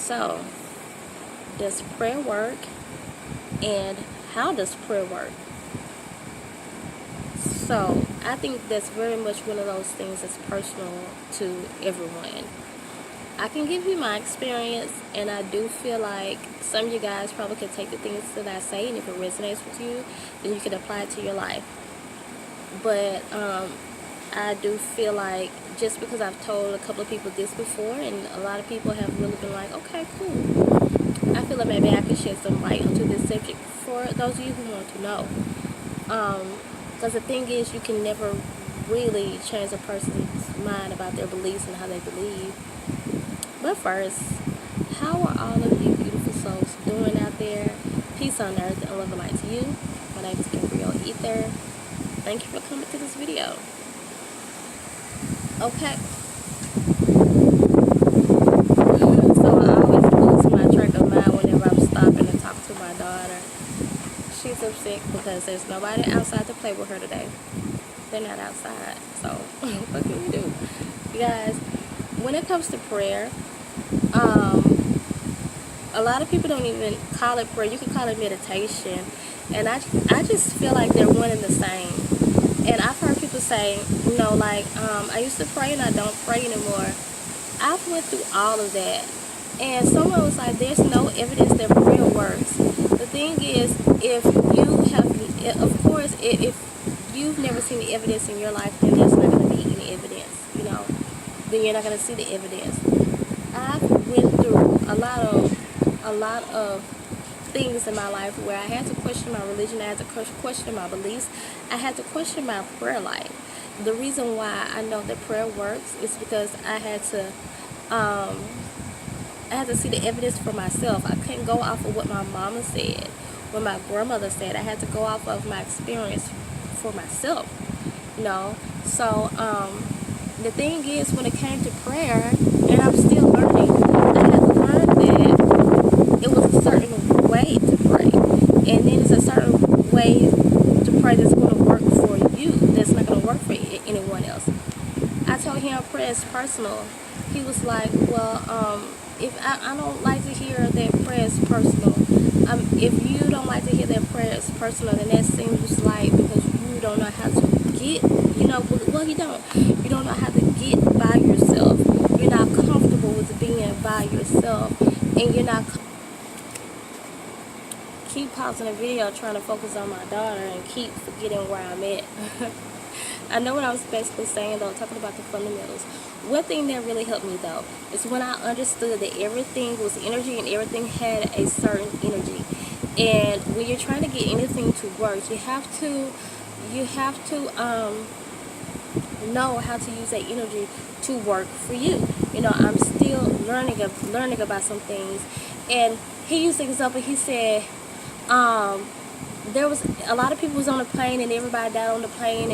So, does prayer work? And how does prayer work? So, I think that's very much one of those things that's personal to everyone. I can give you my experience, and I do feel like some of you guys probably can take the things that I say, and if it resonates with you, then you can apply it to your life. But I do feel like just because I've told a couple of people this before, and a lot of people have really been like, okay, cool, I feel like maybe I could shed some light onto this subject for those of you who want to know. Because the thing is, you can never really change a person's mind about their beliefs and how they believe. But first, how are all of you beautiful souls doing out there? Peace on earth and love and light to you. My name is W.GabrielleEther. Thank you for coming to this video. Okay. So I always lose my track of mind whenever I'm stopping to talk to my daughter. She's upset because there's nobody outside to play with her today. They're not outside. So what can we do? You guys, when it comes to prayer, a lot of people don't even call it prayer. You can call it meditation. And I just feel like they're one and the same. And I've heard people say, you know, like, I used to pray and I don't pray anymore. I've went through all of that. And someone was like, there's no evidence that prayer works. The thing is, if you've never seen the evidence in your life, then there's not going to be any evidence, you know. Then you're not going to see the evidence. I've went through a lot of things in my life where I had to question my religion, I had to question my beliefs, I had to question my prayer life. The reason why I know that prayer works is because I had to see the evidence for myself. I couldn't go off of what my mama said, what my grandmother said. I had to go off of my experience for myself, you know. So the thing is, when it came to prayer, and I'm still learning, I had to learn that it was a certain way to pray, and then it's a certain way to pray that's going to work for you, that's not going to work for anyone else. I told him prayer is personal. He was like, well, if I don't like to hear that prayer is personal. If you don't like to hear that prayer is personal, then that seems like because you don't know how to get, you know, well, you don't know how to get by yourself. You're not comfortable with being by yourself, and you're not. Keep pausing the video trying to focus on my daughter and keep forgetting where I'm at. I know what I was basically saying though, talking about the fundamentals. One thing that really helped me though is when I understood that everything was energy and everything had a certain energy. And when you're trying to get anything to work, you have to know how to use that energy to work for you. You know, I'm still learning about some things. And he used an example. He said, there was a lot of people was on the plane and everybody died on the plane,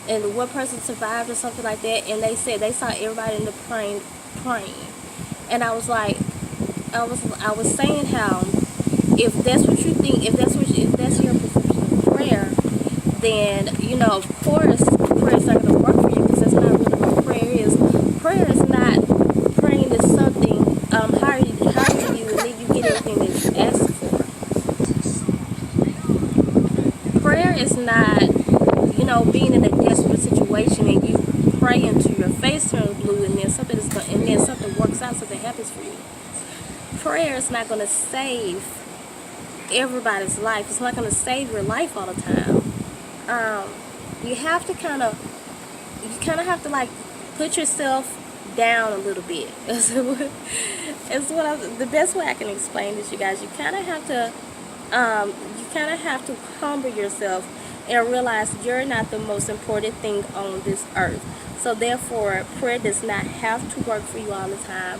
and one person survived or something like that, and they said they saw everybody in the plane praying. And I was like, I was saying how if that's what you think, if that's your perception of prayer, then, you know, of course prayer is not going to work for you, because that's not really what prayer is. Prayer is not praying to something higher than you, and then you get everything that you ask for. Prayer is not, you know, being in a desperate situation and you pray until your face turns blue, and then something works out, something happens for you. Prayer is not going to save everybody's life. It's not going to save your life all the time. You kind of have to like put yourself down a little bit. The best way I can explain this, you guys. You kind of have to humble yourself and realize you're not the most important thing on this earth. So therefore, prayer does not have to work for you all the time.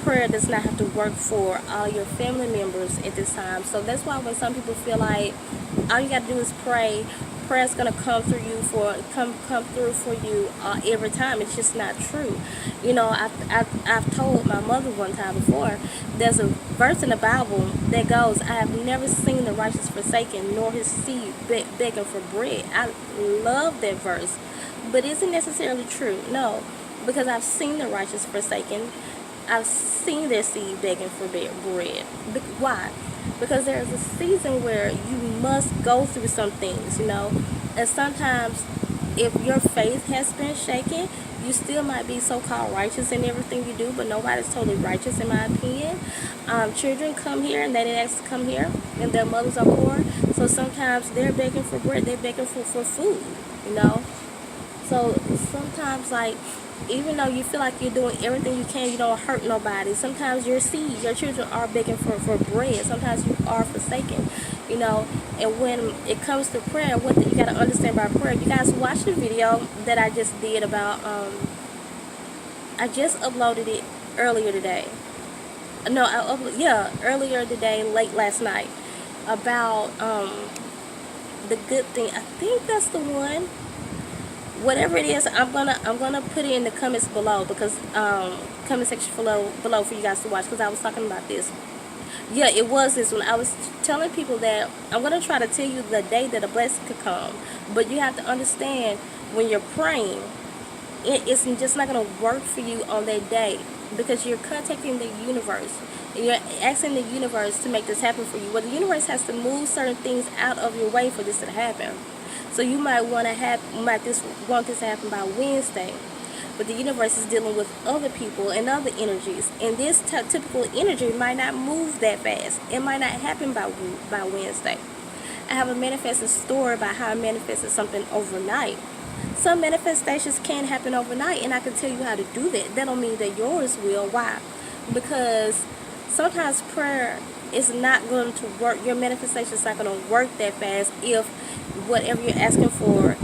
Prayer does not have to work for all your family members at this time. So that's why when some people feel like all you got to do is pray, prayer's gonna come through you every time. It's just not true. You know, I've told my mother one time before, there's a verse in the Bible that goes, I have never seen the righteous forsaken, nor his seed begging for bread. I love that verse, but is it necessarily true? No, because I've seen the righteous forsaken. I've seen their seed begging for bread. Why? Because there's a season where you must go through some things, and sometimes if your faith has been shaken, you still might be so-called righteous in everything you do, but nobody's totally righteous in my opinion. Children come here and they didn't ask to come here, and their mothers are poor, so sometimes they're begging for bread, they're begging for food, you know. So sometimes, like, even though you feel like you're doing everything you can, you don't hurt nobody. Sometimes your seed, your children are begging for bread. Sometimes you are forsaken. And when it comes to prayer, what you got to understand about prayer, you guys watch the video that I just did about, I just uploaded it earlier today. No, earlier today, late last night, about the good thing. I think that's the one. Whatever it is, I'm gonna put it in the comments below, because comment section below for you guys to watch, because I was talking about this. Yeah, it was this one. I was telling people that I'm gonna try to tell you the day that a blessing could come, but you have to understand, when you're praying, it's just not gonna work for you on that day, because you're contacting the universe and you're asking the universe to make this happen for you. Well, the universe has to move certain things out of your way for this to happen. So you might want this to happen by Wednesday, but the universe is dealing with other people and other energies, and this typical energy might not move that fast. It might not happen by Wednesday. I have a manifesting story about how I manifested something overnight. Some manifestations can happen overnight, and I can tell you how to do that. That don't mean that yours will. Why? Because sometimes prayer is not going to work. Your manifestation is not going to work that fast if whatever you're asking for,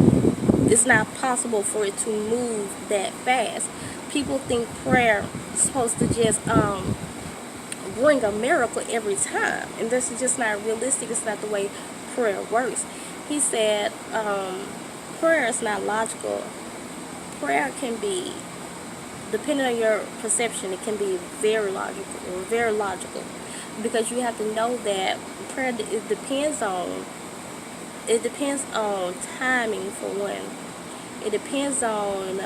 it's not possible for it to move that fast. People think prayer is supposed to just bring a miracle every time, and this is just not realistic. It's not the way prayer works. He said prayer is not logical. Prayer can be, depending on your perception, it can be very logical, because you have to know that prayer, it depends on timing, for one. It depends on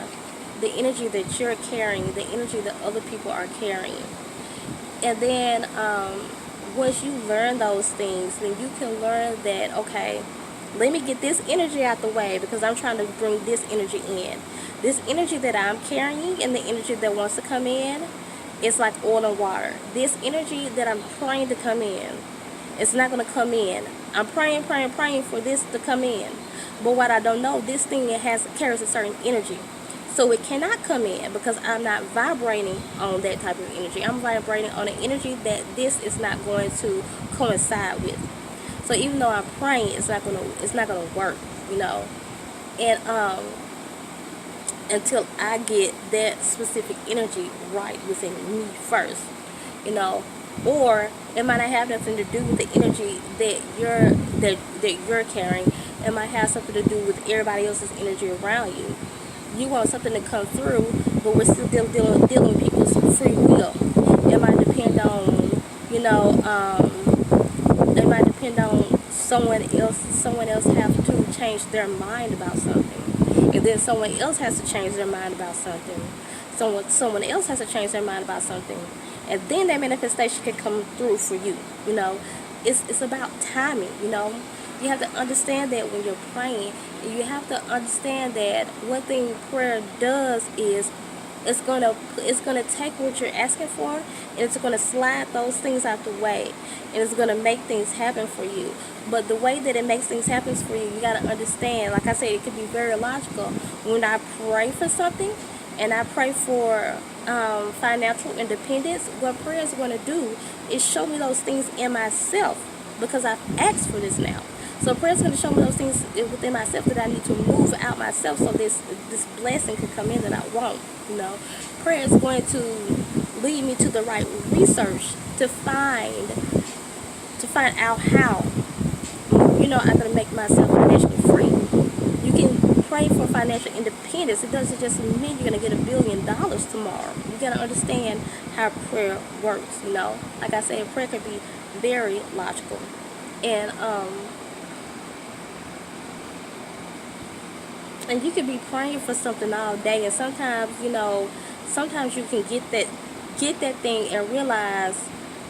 the energy that you're carrying, the energy that other people are carrying. And then once you learn those things, then you can learn that, okay, let me get this energy out the way, because I'm trying to bring this energy in. This energy that I'm carrying and the energy that wants to come in, it's like oil and water. This energy that I'm praying to come in, it's not going to come in. I'm praying for this to come in. But what I don't know, this thing carries a certain energy. So it cannot come in, because I'm not vibrating on that type of energy. I'm vibrating on an energy that this is not going to coincide with. So even though I'm praying, it's not gonna work, And until I get that specific energy right within me first, or it might not have nothing to do with the energy that you're carrying. It might have something to do with everybody else's energy around you. You want something to come through, but we're still dealing with people's free will. It might depend on, it might depend on someone else have to change their mind about something, and then someone else has to change their mind about something. Someone else has to change their mind about something, and then that manifestation can come through for you. It's about timing. You have to understand that when you're praying. You have to understand that one thing prayer does is it's gonna take what you're asking for, and it's gonna slide those things out the way, and it's gonna make things happen for you. But the way that it makes things happen for you, you gotta understand. Like I said, it can be very logical. When I pray for something, and I pray for financial independence, what prayer is going to do is show me those things in myself, because I've asked for this now. So prayer is going to show me those things within myself that I need to move out myself, so this blessing can come in that I want. Prayer is going to lead me to the right research to find out how I'm going to make myself financially free. You can pray for financial independence. It doesn't just mean you're going to get $1 billion tomorrow. You got to understand how prayer works. Like I said, prayer can be very logical, and you can be praying for something all day, and sometimes you can get get that thing and realize,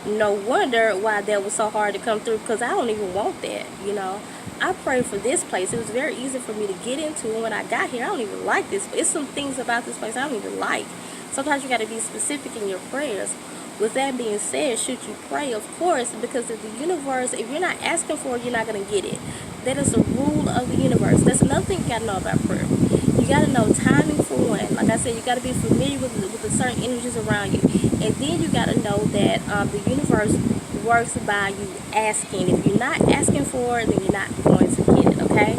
no wonder why that was so hard to come through, because I don't even want that, you know. I prayed for this place. It was very easy for me to get into, and when I got here, I don't even like this. It's some things about this place I don't even like. Sometimes you got to be specific in your prayers. With that being said, should you pray? Of course, because of the universe, if you're not asking for it, you're not going to get it. That is the rule of the universe. That's another thing you got to know about prayer. You got to know timing for one. Like I said, you got to be familiar with the certain energies around you. And then you got to know that the universe works by you asking. If you're not asking for it, then you're not going to get it, okay?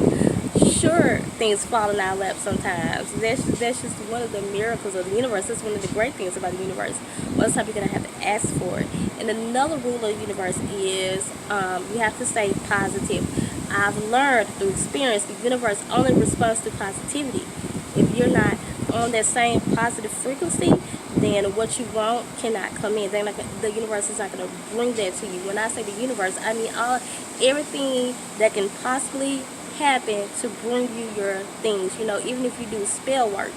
Sure, things fall in our lap sometimes. That's just one of the miracles of the universe. That's one of the great things about the universe. Most times you're going to have to ask for it. And another rule of the universe is you have to stay positive. I've learned through experience the universe only responds to positivity. If you're not on that same positive frequency, then what you want cannot come in. Then the universe is not going to bring that to you. When I say the universe, I mean everything that can possibly happen to bring you your things. You know, even if you do spell work,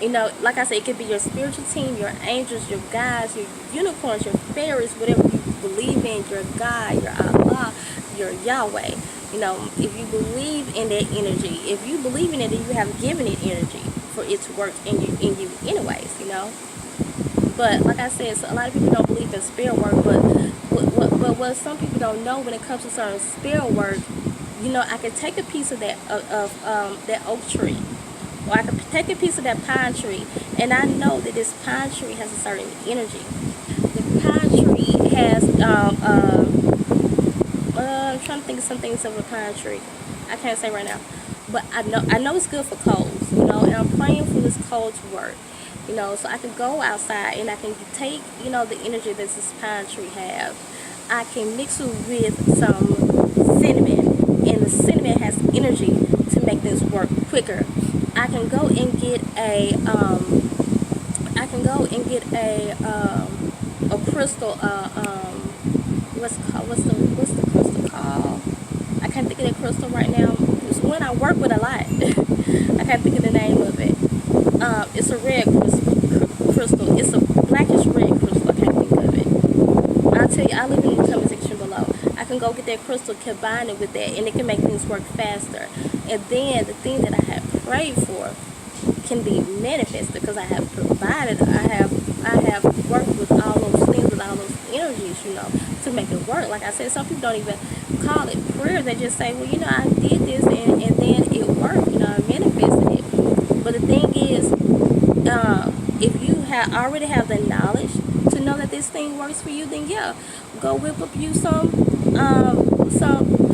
you know, like I said, it could be your spiritual team, your angels, your guides, your unicorns, your fairies, whatever you believe in, your God, your Allah, your Yahweh. You know, if you believe in that energy, if you believe in it, then you have given it energy for it to work in you anyways, you know. But like I said, so a lot of people don't believe in spell work, but what some people don't know when it comes to certain spell work, you know, I could take a piece of that that oak tree, or I could take a piece of that pine tree, and I know that this pine tree has a certain energy. The pine tree has I'm trying to think of some things of a pine tree. I can't say right now, but I know it's good for colds, you know, and I'm praying for this cold to work, you know, so I can go outside and I can take, you know, the energy that this pine tree has. I can mix it with some cinnamon, and the cinnamon has energy to make this work quicker. I can go and get a crystal, what's the crystal called? I can't think of that crystal right now. It's one I work with a lot. I can't think of the name of it. It's a red crystal. It's a blackish red crystal. I can't think of it. I'll tell you. I'll leave it in the comment section below. I can go get that crystal, combine it with that, and it can make things work faster. And then the thing that I have prayed for can be manifested, because I have provided. I have worked with all those things, with all those energies, you know, to make it work. Like I said, some people don't even call it prayer. They just say, well, you know, I did this and then it worked, you know, I manifested it. But the thing is, if you already have the knowledge to know that this thing works for you, then yeah, go whip up you some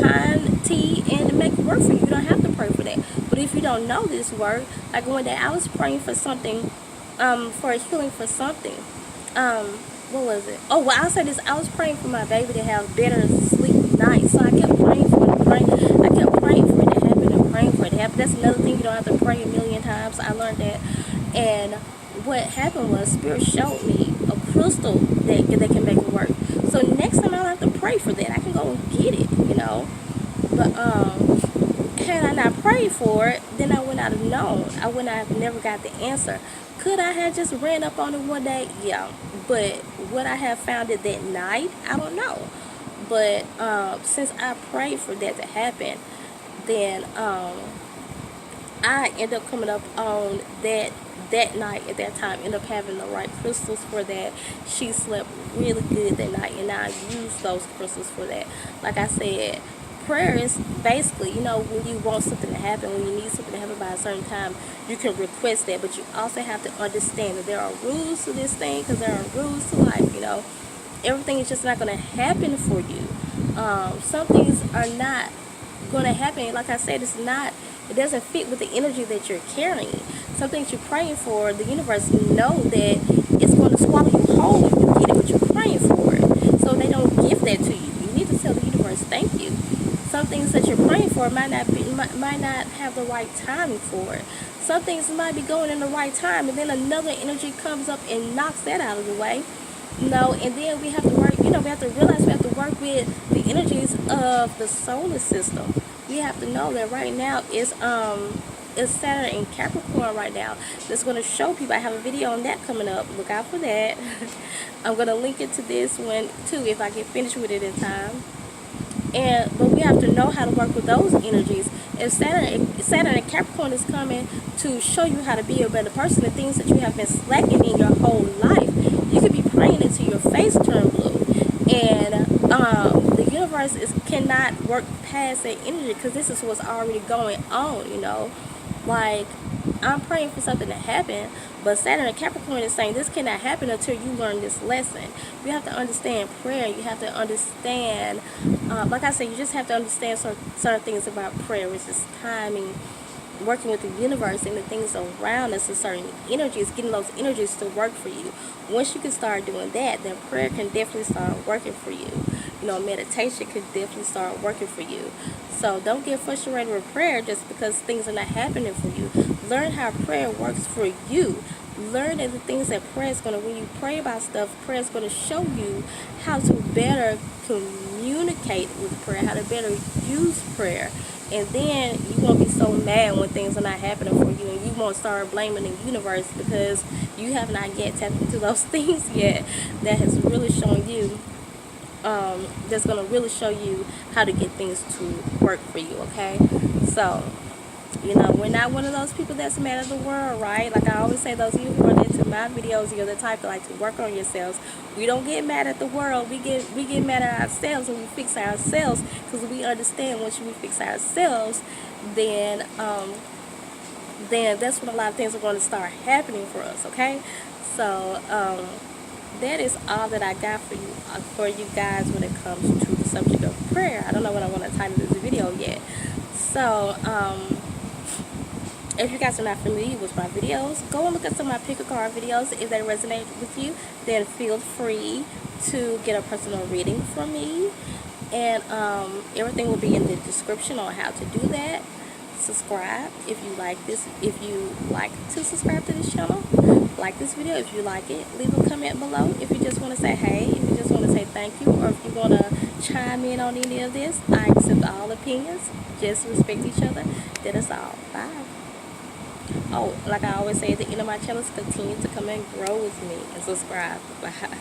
pine tea and make it work for you. You don't have to pray for that. But if you don't know this work, like one day I was praying for something, for a healing for something. What was it? Oh, well, I'll say this. I was praying for my baby to have better sleep nights. So I kept praying for it, I kept praying for it to happen and praying for it to happen. That's another thing. You don't have to pray a million times. I learned that. And what happened was Spirit showed me a crystal that can make it work. So next time I don't have to pray for that. I can go and get it, you know. But had I not prayed for it, then I would not have known. I would not have never got the answer. Could I have just ran up on it one day? Yeah. But would I have found it that night? I don't know. But since I prayed for that to happen, then I end up coming up on that night at that time, end up having the right crystals for that. She slept really good that night, and I used those crystals for that. Like I said, prayer is basically, you know, when you want something to happen, when you need something to happen by a certain time, you can request that, but you also have to understand that there are rules to this thing, because there are rules to life, you know. Everything is just not going to happen for you. Some things are not going to happen. Like I said, it doesn't fit with the energy that you're carrying. Some things you're praying for, the universe know that it's going to swallow you whole if you get it, but you're praying for it. So they don't give that to you. You need to tell the universe, thank you. Some things that you're praying for might not have the right timing for it. Some things might be going in the right time, and then another energy comes up and knocks that out of the way. You know, and then we have to work, you know, we have to realize we have to work with the energies of the solar system. We have to know that right now it's is Saturn in Capricorn right now. That's going to show people. I have a video on that coming up. Look out for that. I'm going to link it to this one too if I get finished with it in time. But we have to know how to work with those energies. If Saturn and Capricorn is coming to show you how to be a better person, the things that you have been slacking in your whole life, you could be praying until your face turn blue. And the universe cannot work past that energy because this is what's already going on, you know. Like, I'm praying for something to happen, but Saturn and Capricorn is saying this cannot happen until you learn this lesson. You have to understand prayer. You have to understand, like I said, you just have to understand certain things about prayer, which is timing, working with the universe and the things around us and certain energies, getting those energies to work for you. Once you can start doing that, then prayer can definitely start working for you. You know, meditation could definitely start working for you. So don't get frustrated with prayer just because things are not happening for you. Learn how prayer works for you. Learn that the things that prayer is going to, when you pray about stuff, prayer is going to show you how to better communicate with prayer, how to better use prayer. And then you won't be so mad when things are not happening for you, and you won't start blaming the universe because you have not yet tapped into those things yet that has really shown you, that's going to really show you how to get things to work for you, okay? So, you know, we're not one of those people that's mad at the world, right? Like I always say, those of you who are into my videos, you're the type that like to work on yourselves. We don't get mad at the world. We get mad at ourselves when we fix ourselves, because we understand once we fix ourselves, then that's when a lot of things are going to start happening for us, okay? So that is all that I got for you guys when it comes to the subject of prayer. I don't know what I want to title this video yet. So if you guys are not familiar with my videos, go and look at some of my pick a card videos. If they resonate with you, then feel free to get a personal reading from me. And everything will be in the description on how to do that. Subscribe if you like this. If you like to subscribe to this channel, like this video if you like it. Leave a comment below if you just want to say hey, if you just want to say thank you, or if you want to chime in on any of this. I accept all opinions. Just respect each other. That is all. Bye. Oh, like I always say at the end of my channels, continue to come and grow with me and subscribe. Bye.